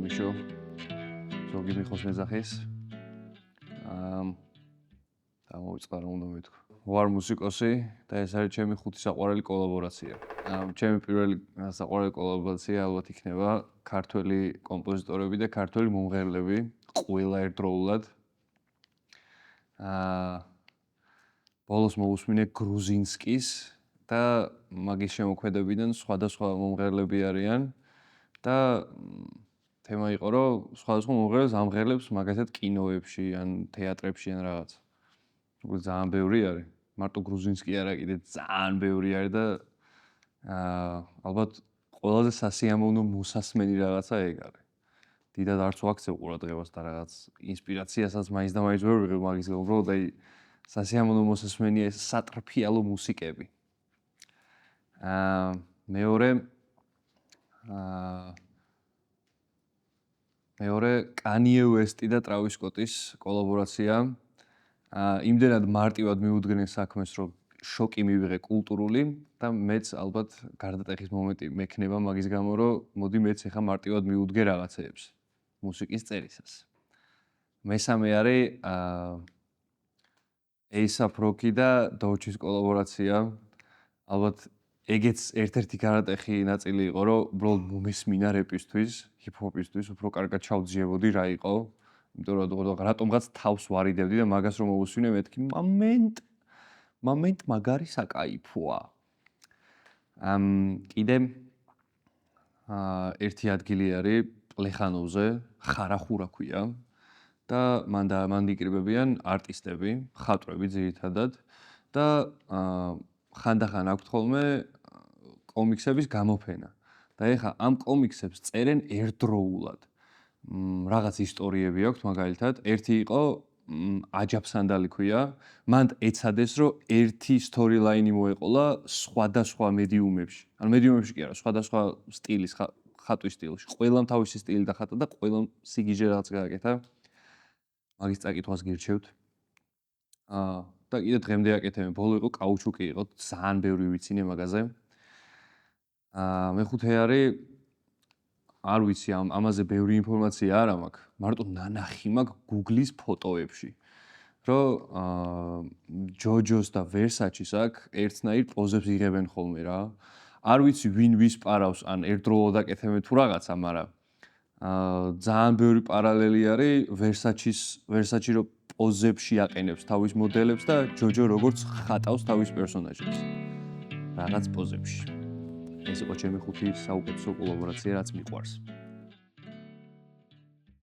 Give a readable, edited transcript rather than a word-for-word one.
მიშო ზოგი მიხოს მეძახის დავიწყარ რა უნდა მეთქვა ვარ მუსიკოსი და ეს არის ჩემი ხუთი საყვარელი კოლაბორაცია ჩემი პირველი საყვარელი კოლაბორაცია ალბათ იქნება ქართველი კომპოზიტორები და ქართველი მომღერლები ყველა ერთდროულად ბოლოს მოვუსმინე გრუზინსკის და მაგის შემოქმედებიდან სხვადასხვა მომღერლები არიან და თემა იყო რომ სხვადასხვა მომღერლებს ამღერლებს მაგათად კინოებში ან თეატრებში ან რაღაც. უბრალოდ ძალიან ბევრი არის. მარტო გრუზინსკი არა კიდე ძალიან ბევრი არის და ალბათ ყველაზე სასიამოვნო მოსასმენი რაღაცა ეგ არის. დიდად არც ვაქცევ ყურადღებას და რაღაც ინსპირაციასაც მაინც და მაინც ვერ ვიღებ მაგის გამო, უბრალოდ აი სასიამოვნო მოსასმენია ეს სატრფიალო მუსიკები. მეორე კანიე ვესტი და ტრავის სკოტის კოლაბორაცია. იმდენად მარტივად მიუდგნენ საქმეს, რომ შოკი მივიღე კულტურული და მეც ალბათ გარდატეხის მომენტი მექნება მაგის გამო, რომ მოდი მეც ახლა მარტივად მიუდგე რაღაცეებს მუსიკის წერისას. მესამე არის A$AP Rocky და Doechii-ს კოლაბორაცია. ალბათ ეგეც ერთ-ერთი გარდატეხი ნაწილი იყო, რომ უბრალოდ მომესმინა რეპისთვის, ჰიპ-ჰოპისთვის, უფრო კარგად ჩავძიებოდი რა იყო. იმიტომ რომ რატომღაც თავს ვარიდებდი და მაგას რომ მოვუსვინე მეთქი მომენტ მაგარი საკაიფოა. კიდე ერთი ადგილი არის პლეხანოვზე, ხარახურა ქვია და მან იკრიბებიან არტისტები, მხატვრები ძირითადად და ხანდახან აქვთ ხოლმე კომიქსების გამოფენა. და ეხლა ამ კომიქსებს წერენ ერთდროულად. რაღაც ისტორიები აქვს მაგალითად. ერთი იყო აჯაფსანდალი ქვია. მან ეცადეს რომ ერთი სტორილაინი მოეყოლა სხვადასხვა მედიუმებში. ანუ მედიუმებში კი არა, სხვადასხვა სტილის ხატვის სტილში. ყველამ თავისი სტილი დახატა და ყველამ სიგიჟე რაღაც გააკეთა. მაგის წაკითხვას გირჩევთ. და კიდე დღემდე აკეთებენ. ბოლო იყო კაუჩუკი იყო, ძალიან ბევრი ვიცინე მაგაზე. მეხუთე არის არ ვიცი ამაზე ბევრი ინფორმაცია არ მაქვს. მარტო ნანახი მაქვს Google-ის ფოტოებში. რომ ჯოჯოს და ვერსაჩის აქ ერთნაირ პოზებს იღებენ ხოლმე რა. არ ვიცი ვინ ვის პარავს ან ერთდროულად აკეთებენ თუ რაღაცა, მაგრამ ძალიან ბევრი პარალელი არის ვერსაჩი რო პოზებში აყენებს თავის მოდელებს და ჯოჯო როგორც ხატავს თავის პერსონაჟებს. რაღაც პოზებში. ეს იყო ჩემი ხუთი საუკეთესო კოლაბორაცია, რაც მიყვარს.